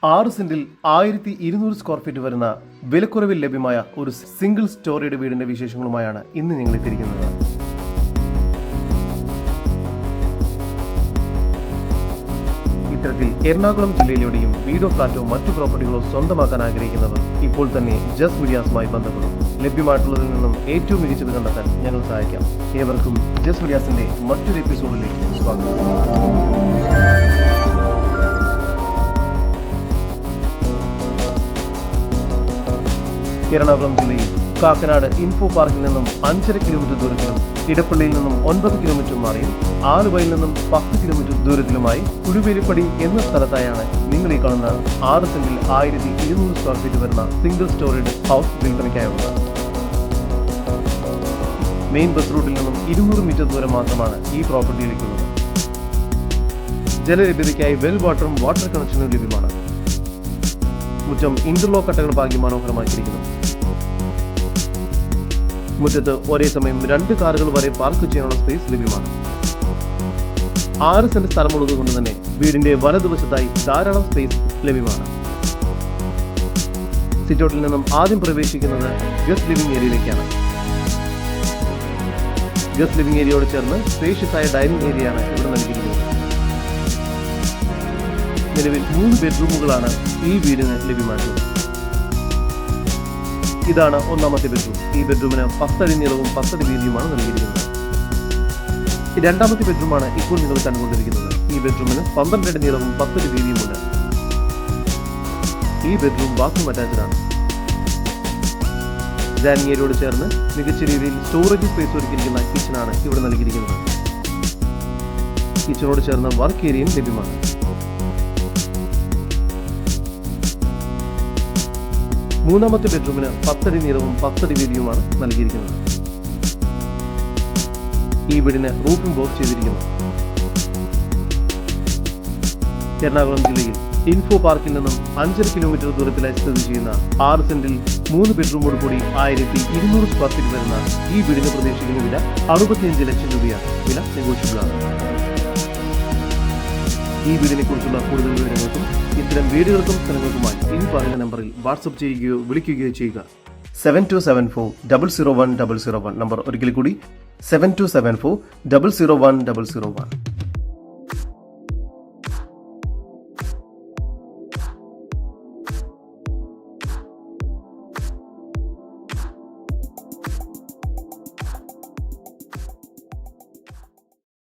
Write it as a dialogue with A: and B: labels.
A: 6 സെന്റിൽ 1200 square feet വരുന്ന വിലക്കുറവിൽ ലഭ്യമായ ഒരു സിംഗിൾ സ്റ്റോറിയുടെ വീടിന്റെ വിശേഷങ്ങളുമായാണ് ഇന്ന് ഞങ്ങൾ എത്തിയിരിക്കുന്നത്. ഇത്തരത്തിൽ എറണാകുളം ജില്ലയിലെവിടെയും വീടോ ഫ്ലാറ്റോ മറ്റു പ്രോപ്പർട്ടികളോ സ്വന്തമാക്കാൻ ആഗ്രഹിക്കുന്നവർ ഇപ്പോൾ തന്നെ ജസ്റ്റ് മീഡിയാസുമായി ബന്ധപ്പെടും. ലഭ്യമായിട്ടുള്ളതിൽ നിന്നും ഏറ്റവും മികച്ചത് കണ്ടെത്താൻ ഞങ്ങൾ സഹായിക്കാം. ഏവർക്കും ജസ്റ്റ് മീഡിയാസിന്റെ മറ്റൊരു എപ്പിസോഡിലേക്ക് സ്വാഗതം. എറണാകുളം ജില്ലയിൽ കാക്കനാട് ഇൻഫോ പാർക്കിൽ നിന്നും 5.5 കിലോമീറ്റർ ദൂരത്തിലും ഇടപ്പള്ളിയിൽ നിന്നും 9 കിലോമീറ്റർ മാറിയും ആലുവയിൽ നിന്നും 10 കിലോമീറ്റർ ദൂരത്തിലുമായി കുഴുവേലിപ്പടി എന്ന സ്ഥലത്തായാണ് നിങ്ങൾ ഈ കാണുന്ന 6 സെന്റിൽ 1200 സ്ക്വയർ ഫീറ്റ് വരുന്ന സിംഗിൾ സ്റ്റോറേഡ് ഹൗസ് വിൽപ്പനയ്ക്കായുള്ളത്. മെയിൻ ബസ് റൂട്ടിൽ നിന്നും 200 മീറ്റർ ദൂരം മാത്രമാണ് ഈ പ്രോപ്പർട്ടിയിലേക്കുള്ളത്. ജലലഭ്യതയ്ക്കായി വെൽ വാട്ടറും വാട്ടർ കണക്ഷനും ലഭ്യമാണ്. മുറ്റം ഇന്റർലോക്ക് കട്ടകൾ പാകി മനോഹരമാക്കിയിരിക്കുന്നു. മുറ്റത്ത് ഒരേ സമയം 2 കാറുകൾ വരെ പാർക്ക് ചെയ്യാനുള്ള സ്പേസ് ലഭ്യമാണ്. 6 സെന്റ് സ്ഥലമുള്ളത് കൊണ്ട് തന്നെ വീടിന്റെ വലതുവശത്തായി ധാരാളം സ്പേസ് ലഭ്യമാണ്. സിറ്റൗട്ടിൽ നിന്നും ആദ്യം പ്രവേശിക്കുന്നത് ഗസ്റ്റ് ലിവിംഗ് ഏരിയയിലേക്കാണ്. ഗസ്റ്റ് ലിവിംഗ് ഏരിയയോട് ചേർന്ന് സ്പേഷ്യസ് ആയ ഡൈനിങ് ഏരിയയാണ് ഇവിടെ നൽകിയിരിക്കുന്നത്. നിലവിൽ 3 ബെഡ്റൂമുകളാണ് ഈ വീടിന് ലഭ്യമായിട്ടുള്ളത്. ഇതാണ് ഒന്നാമത്തെ ബെഡ്റൂം. ഈ ബെഡ്റൂമിന് 10 അടി നീളവും 10 അടി വീതിയുമാണ് നൽകിയിരിക്കുന്നത്. രണ്ടാമത്തെ ബെഡ്റൂമാണ് ഇപ്പോൾ നിങ്ങൾ കണ്ടുകൊണ്ടിരിക്കുന്നത്. ഈ ബെഡ്റൂമിന് 12 അടി നീളവും 10 അടി വീതിയുമുണ്ട്. ഈ ബെഡ്റൂം ബാത്റൂം അറ്റാച്ച്ഡ് ആണ്. ഡൈനിങ് ഏരിയയോട് ചേർന്ന് മികച്ച രീതിയിൽ സ്റ്റോറേജ് സ്പേസ് ഒരുക്കിയിരിക്കുന്ന കിച്ചണാണ് ഇവിടെ നൽകിയിരിക്കുന്നത്. കിച്ചണോട് ചേർന്ന് വർക്ക് ഏരിയയും ലഭ്യമാണ്. മൂന്നാമത്തെ ബെഡ്റൂമിന് 10 അടി നീളവും 10 അടി വീതിയുമാണ് നൽകിയിരിക്കുന്നത്. ഈ വീടിന് റൂഫിംഗ് വർക്ക് ചെയ്തിരിക്കുന്നു. എറണാകുളം ജില്ലയിൽ ഇൻഫോ പാർക്കിൽ നിന്നും 5.5 കിലോമീറ്റർ ദൂരത്തിലായി സ്ഥിതി ചെയ്യുന്ന 6 സെന്റിൽ 3 ബെഡ്റൂമോട് കൂടി 1200 സ്ക്വയർ ഫീറ്റ് വരുന്ന ഈ വീടിന് പ്രതീക്ഷിക്കുന്ന വില 65 ലക്ഷം രൂപയാണ്. വില നെഗോഷ്യബിൾ ആണ്. ഈ വീടിനെ കുറിച്ചുള്ള കൂടുതൽ വിവരങ്ങൾക്കും ഇത്തരം വീടുകൾക്കും സ്ഥലങ്ങൾക്കുമായി ഇനി പറയുന്ന നമ്പറിൽ വാട്സ്ആപ്പ് ചെയ്യുകയോ വിളിക്കുകയോ ചെയ്യുക. 7274 001 001 നമ്പർ ഒരിക്കൽ കൂടി 7274 001 001.